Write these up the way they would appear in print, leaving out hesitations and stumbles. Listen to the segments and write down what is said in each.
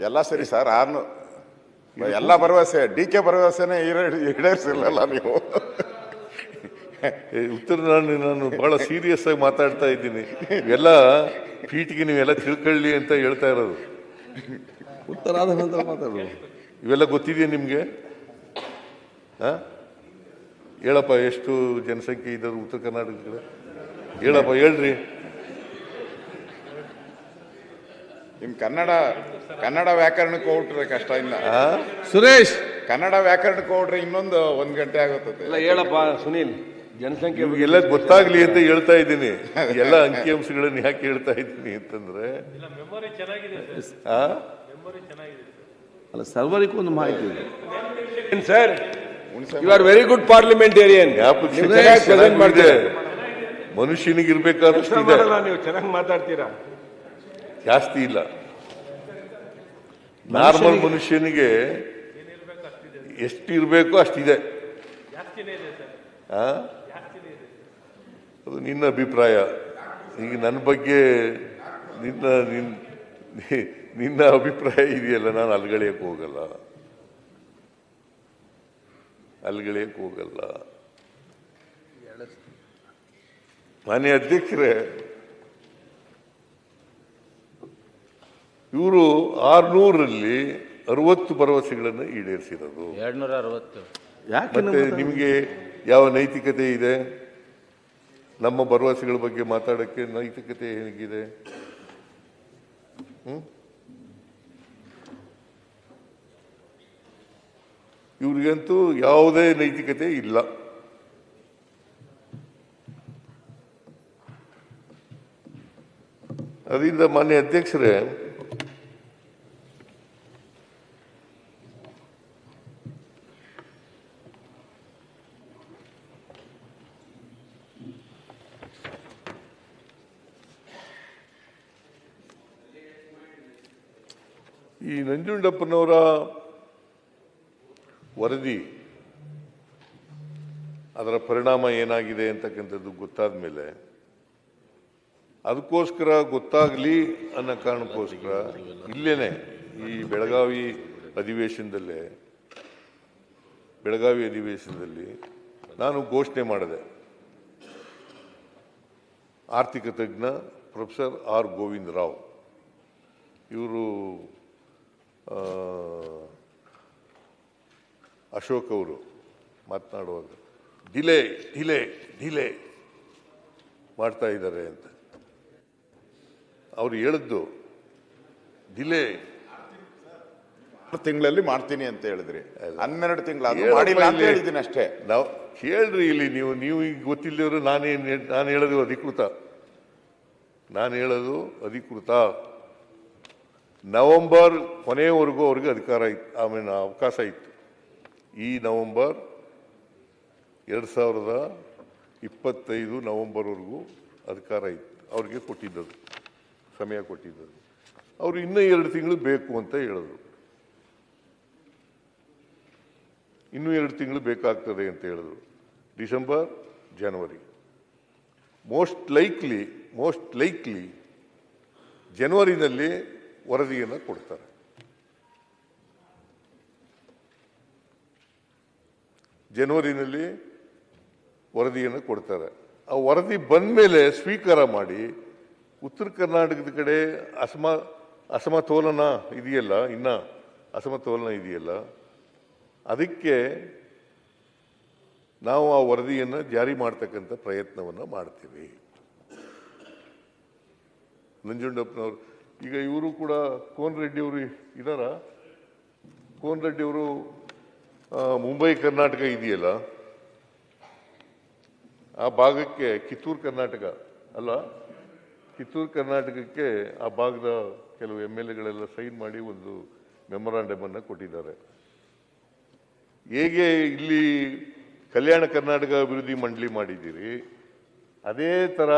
ಎಲ್ಲ ಸರಿ ಸರ್. ಎಲ್ಲ ಭರವಸೆ ಡಿ.ಕೆ. ಭರವಸೆನೇ ಈಡೇರಿಸಿಲ್ಲ ನೀವು. ಉತ್ತರ ನಾನು ಬಹಳ ಸೀರಿಯಸ್ ಆಗಿ ಮಾತಾಡ್ತಾ ಇದ್ದೀನಿ. ಎಲ್ಲ ಫೀಟ್ಗೆ ನೀವೆಲ್ಲ ತಿಳ್ಕೊಳ್ಳಿ ಅಂತ ಹೇಳ್ತಾ ಇರೋದು. ಉತ್ತರ ಆದ ನಂತರ ಮಾತಾಡೋದು. ಇವೆಲ್ಲ ಗೊತ್ತಿದೆಯಾ ನಿಮಗೆ? ಹೇಳಪ್ಪ, ಎಷ್ಟು ಜನಸಂಖ್ಯೆ ಇದ್ದಾರೆ ಉತ್ತರ ಕರ್ನಾಟಕ ಕಡೆ? ಹೇಳಪ್ಪ, ಹೇಳ್ರಿ. ನಿಮ್ ಕನ್ನಡ ವ್ಯಾಕರಣಕ್ಕೆ ಹೋಗ್ಬಿಟ್ರೆ ಕಷ್ಟ ಇಲ್ಲ. ಸುರೇಶ್, ಕನ್ನಡ ವ್ಯಾಕರಣಕ್ಕೆ ಹೋಗ್ರೆ ಇನ್ನೊಂದು 1 ಗಂಟೆ ಆಗುತ್ತದೆ. ಹೇಳಪ್ಪ ಸುನೀಲ್. ಜನಸಂಖ್ಯೆ ಎಲ್ಲ ಗೊತ್ತಾಗ್ಲಿ ಅಂತ ಹೇಳ್ತಾ ಇದ್ದೀನಿ. ಎಲ್ಲ ಅಂಕಿಅಂಶಗಳನ್ನ ಯಾಕೆ ಹೇಳ್ತಾ ಇದ್ದೀನಿ ಅಂತಂದ್ರೆ, ಅಲ್ಲ, ಸರ್ವರಿಗೂ ಒಂದು ಮಾಹಿತಿ ಇದೆ sir. You are very good parliamentarian. ಮನುಷ್ಯನಿಗೆ ಇರ್ಬೇಕಾದಷ್ಟು ಇದೆ. ನೀವು ಚೆನ್ನಾಗಿ ಮಾತಾಡ್ತೀರಾ. ಜಾಸ್ತಿ ಇಲ್ಲ. ನಾರ್ಮಲ್ ಮನುಷ್ಯನಿಗೆ ಎಷ್ಟು ಇರಬೇಕು ಅಷ್ಟಿದೆ. ಅದು ನಿನ್ನ ಅಭಿಪ್ರಾಯ. ಈಗ ನನ್ನ ಬಗ್ಗೆ ನಿನ್ನ ಅಭಿಪ್ರಾಯ ಇದೆಯಲ್ಲ, ನಾನು ಅಲ್ಗಳೆಯಕ್ಕೆ ಹೋಗಲ್ಲ. ಮಾನ್ಯ ಅಧ್ಯಕ್ಷರೇ, ಇವರು 600ರಲ್ಲಿ 60 ಭರವಸೆಗಳನ್ನು ಈಡೇರಿಸಿರೋದು. 260. ಮತ್ತೆ ನಿಮಗೆ ಯಾವ ನೈತಿಕತೆ ಇದೆ? ನಮ್ಮ ಭರವಸೆಗಳ ಬಗ್ಗೆ ಮಾತಾಡಕ್ಕೆ ನೈತಿಕತೆ ಹೇಗಿದೆ? ಇವ್ರಿಗಂತೂ ಯಾವುದೇ ನೈತಿಕತೆ ಇಲ್ಲ. ಅದರಿಂದ ಮಾನ್ಯ ಅಧ್ಯಕ್ಷರೇ, ಈ ನಂಜುಂಡಪ್ಪನವರ ವರದಿ, ಅದರ ಪರಿಣಾಮ ಏನಾಗಿದೆ ಅಂತಕ್ಕಂಥದ್ದು ಗೊತ್ತಾದ ಮೇಲೆ, ಅದಕ್ಕೋಸ್ಕರ ಗೊತ್ತಾಗಲಿ ಅನ್ನೋ ಕಾರಣಕ್ಕೋಸ್ಕರ ಇಲ್ಲೇನೆ ಈ ಬೆಳಗಾವಿ ಅಧಿವೇಶನದಲ್ಲಿ ನಾನು ಘೋಷಣೆ ಮಾಡಿದೆ. ಆರ್ಥಿಕ ತಜ್ಞ ಪ್ರೊಫೆಸರ್ ಆರ್ ಗೋವಿಂದ ರಾವ್ ಇವರು ಅಶೋಕ್ ಅವರು ಮಾತನಾಡುವಾಗ ಡಿಲೇ ಮಾಡ್ತಾ ಇದ್ದಾರೆ ಅಂತ ಅವ್ರು ಹೇಳಿದ್ದು. ಡಿಲೇ ತಿಂಗಳಲ್ಲಿ ಮಾಡ್ತೀನಿ ಅಂತ ಹೇಳಿದ್ರಿ. 12 ತಿಂಗಳು ಮಾಡಿಲ್ಲ ಅಂತ ಹೇಳಿದ್ದೀನಿ ಅಷ್ಟೇ. ನಾವು ಕೇಳ್ರಿ ಇಲ್ಲಿ, ನೀವು ಈಗ ಗೊತ್ತಿಲ್ಲದವರು ನಾನು ಹೇಳೋದು ಅಧಿಕೃತ. ನವೆಂಬರ್ ಕೊನೆಯವರೆಗೂ ಅವ್ರಿಗೆ ಅಧಿಕಾರ ಇತ್ತು, ಆಮೇಲೆ ಅವಕಾಶ ಇತ್ತು. ಈ ನವೆಂಬರ್ 2025 ನವೆಂಬರ್ವರೆಗೂ ಅಧಿಕಾರ ಇತ್ತು, ಅವ್ರಿಗೆ ಕೊಟ್ಟಿದ್ದರು, ಸಮಯ ಕೊಟ್ಟಿದ್ದರು. ಅವರು ಇನ್ನೂ 2 ತಿಂಗಳು ಬೇಕು ಅಂತ ಹೇಳಿದ್ರು. ಇನ್ನೂ 2 ತಿಂಗಳು ಬೇಕಾಗ್ತದೆ ಅಂತ ಹೇಳಿದ್ರು. ಡಿಸೆಂಬರ್, ಜನವರಿ, ಮೋಸ್ಟ್ ಲೈಕ್ಲಿ ಜನವರಿನಲ್ಲಿ ವರದಿಯನ್ನು ಕೊಡ್ತಾರೆ. ಆ ವರದಿ ಬಂದ ಮೇಲೆ ಸ್ವೀಕಾರ ಮಾಡಿ ಉತ್ತರ ಕರ್ನಾಟಕದ ಕಡೆ ಅಸಮತೋಲನ ಇದೆಯಲ್ಲ, ಅದಕ್ಕೆ ನಾವು ಆ ವರದಿಯನ್ನು ಜಾರಿ ಮಾಡ್ತಕ್ಕಂಥ ಪ್ರಯತ್ನವನ್ನು ಮಾಡ್ತೀವಿ. ನಂಜುಂಡಪ್ಪನವರು ಈಗ ಇವರು ಕೂಡ ಕೋನ್ ರೆಡ್ಡಿ ಅವರು ಇದ್ದಾರ. ಕೋನ್ ರೆಡ್ಡಿ ಅವರು ಮುಂಬೈ ಕರ್ನಾಟಕ ಇದೆಯಲ್ಲ, ಆ ಭಾಗಕ್ಕೆ ಕಿತ್ತೂರು ಕರ್ನಾಟಕಕ್ಕೆ ಆ ಭಾಗದ ಕೆಲವು MLAಗಳೆಲ್ಲ ಸೈನ್ ಮಾಡಿ ಒಂದು ಮೆಮೊರಾಂಡಮ್ ಅನ್ನು ಕೊಟ್ಟಿದ್ದಾರೆ. ಹೇಗೆ ಇಲ್ಲಿ ಕಲ್ಯಾಣ ಕರ್ನಾಟಕ ಅಭಿವೃದ್ಧಿ ಮಂಡಳಿ ಮಾಡಿದ್ದೀರಿ, ಅದೇ ಥರ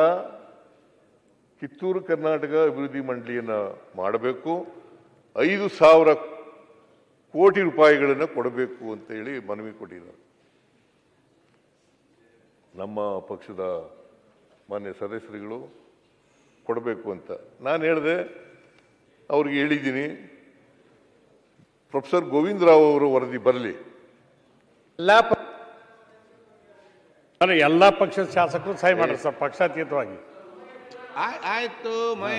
ಕಿತ್ತೂರು ಕರ್ನಾಟಕ ಅಭಿವೃದ್ಧಿ ಮಂಡಳಿಯನ್ನು ಮಾಡಬೇಕು. 5,000 ಕೋಟಿ ರೂಪಾಯಿಗಳನ್ನು ಕೊಡಬೇಕು ಅಂತ ಹೇಳಿ ಮನವಿ ಕೊಟ್ಟಿದ್ದಾರೆ. ನಮ್ಮ ಪಕ್ಷದ ಮಾನ್ಯ ಸದಸ್ಯರುಗಳು ಕೊಡಬೇಕು ಅಂತ ನಾನು ಹೇಳಿದೆ. ಅವ್ರಿಗೆ ಹೇಳಿದ್ದೀನಿ, ಪ್ರೊಫೆಸರ್ ಗೋವಿಂದ ರಾವ್ ಅವರ ವರದಿ ಬರಲಿ. ಎಲ್ಲ ಪಕ್ಷದ ಶಾಸಕರು ಸಹಿ ಮಾಡ್ರಿ ಸರ್, ಪಕ್ಷಾತೀತವಾಗಿ. ಆಯ್ತು ಮೈ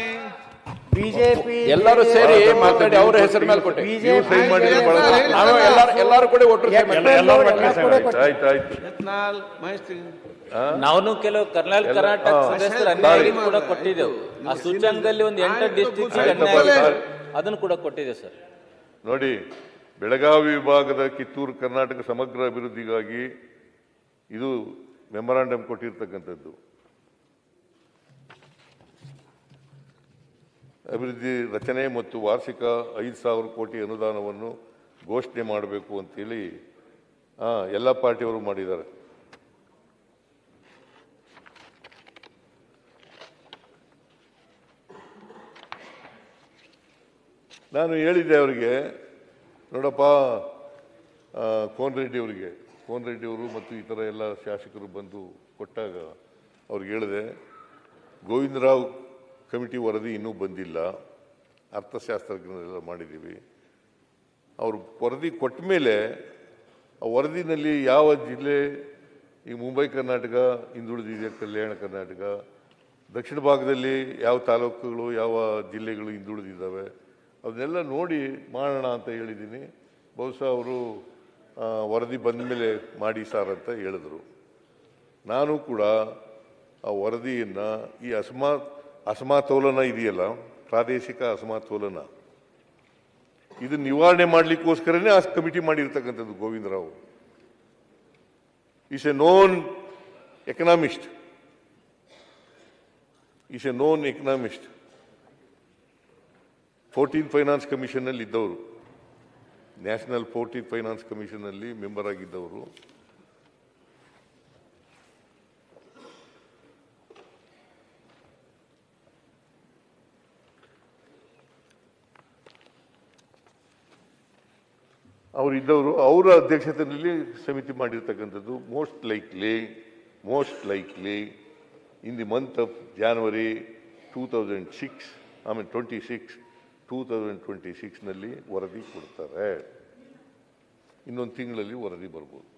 ಬಿಜೆಪಿ ಎಲ್ಲರೂ ಸೇರಿ ಮಾತಾಡಿ ಅವರ ಹೆಸರು ಮೇಲೆ ಕೊಟ್ಟೆ. ನೀವು ಸಹಿ ಮಾಡಿದ್ರೆ ಬಹಳ ಎಲ್ಲರೂ ಕೂಡ ಒಟ್ಟು ಸಹಿ ಮಾಡಿ. ಆಯ್ತು ಯತ್ನಾಳ್ ಮಹೇಶ್ ನಾವು ಕೆಲವು ಕರ್ನಾಟಕ ಸದಸ್ಯರ ಅನ್ಯಾಯ ಕೂಡ ಕೊಟ್ಟಿದ್ದೆವು. ಆ ಸೂಚನೆಯಲ್ಲಿ ಒಂದು 8 ಡಿಸ್ಟ್ರಿಕ್ಟ್ ಅನ್ಯಾಯ ಅದನ್ನು ಕೂಡ ಕೊಟ್ಟಿದೆ ಸರ್. ನೋಡಿ, ಬೆಳಗಾವಿ ವಿಭಾಗದ ಕಿತ್ತೂರು ಕರ್ನಾಟಕ ಸಮಗ್ರ ಅಭಿವೃದ್ಧಿಗಾಗಿ ಇದು ಮೆಮೊರಾಂಡಮ್ ಕೊಟ್ಟಿರ್ತಕ್ಕಂಥದ್ದು. ಅಭಿವೃದ್ಧಿ ರಚನೆ ಮತ್ತು ವಾರ್ಷಿಕ 5,000 ಕೋಟಿ ಅನುದಾನವನ್ನು ಘೋಷಣೆ ಮಾಡಬೇಕು ಅಂತೇಳಿ ಎಲ್ಲ ಪಾರ್ಟಿಯವರು ಮಾಡಿದ್ದಾರೆ. ನಾನು ಹೇಳಿದ್ದೆ ಅವರಿಗೆ, ನೋಡಪ್ಪ, ಕೋನ್ ರೆಡ್ಡಿ ಅವರು ಮತ್ತು ಇತರ ಎಲ್ಲ ಶಾಸಕರು ಬಂದು ಕೊಟ್ಟಾಗ ಅವ್ರಿಗೆ ಹೇಳಿದೆ, ಗೋವಿಂದರಾವ್ ಕಮಿಟಿ ವರದಿ ಇನ್ನೂ ಬಂದಿಲ್ಲ, ಅರ್ಥಶಾಸ್ತ್ರಜ್ಞರೆಲ್ಲ ಮಾಡಿದ್ದೀವಿ. ಅವರು ವರದಿ ಕೊಟ್ಟ ಮೇಲೆ ಆ ವರದಿನಲ್ಲಿ ಯಾವ ಜಿಲ್ಲೆ, ಈ ಮುಂಬೈ ಕರ್ನಾಟಕ ಹಿಂದುಳಿದಿದೆ, ಕಲ್ಯಾಣ ಕರ್ನಾಟಕ, ದಕ್ಷಿಣ ಭಾಗದಲ್ಲಿ ಯಾವ ತಾಲೂಕುಗಳು ಯಾವ ಜಿಲ್ಲೆಗಳು ಹಿಂದುಳಿದಿದ್ದಾವೆ, ಅದನ್ನೆಲ್ಲ ನೋಡಿ ಮಾಡೋಣ ಅಂತ ಹೇಳಿದ್ದೀನಿ. ಬಹುಶಃ ಅವರು ವರದಿ ಬಂದ ಮೇಲೆ ಮಾಡಿ ಸಾರ್ ಅಂತ ಹೇಳಿದ್ರು. ನಾನು ಕೂಡ ಆ ವರದಿಯನ್ನು ಈ ಅಸಮತೋಲನ ಇದೆಯಲ್ಲ, ಪ್ರಾದೇಶಿಕ ಅಸಮತೋಲನ, ಇದು ನಿವಾರಣೆ ಮಾಡಲಿಕ್ಕೋಸ್ಕರನೇ ಆ ಕಮಿಟಿ ಮಾಡಿರ್ತಕ್ಕಂಥದ್ದು. Govindrao is a known economist, 14th finance commission ಅಲ್ಲಿ ಇದ್ದವರು, ನ್ಯಾಷನಲ್ 14th ಫೈನಾನ್ಸ್ ಕಮಿಷನ್ ಅಲ್ಲಿ ಮೆಂಬರ್ ಆಗಿದ್ದವರು. ಅವರ ಅಧ್ಯಕ್ಷತೆಯಲ್ಲಿ ಸಮಿತಿ ಮಾಡಿರ್ತಕ್ಕಂಥದ್ದು. Most likely in the month of January 2026 ನಲ್ಲಿ ವರದಿ ಕೊಡ್ತಾರೆ. ಇನ್ನೊಂದು ತಿಂಗಳಲ್ಲಿ ವರದಿ ಬರ್ಬೋದು.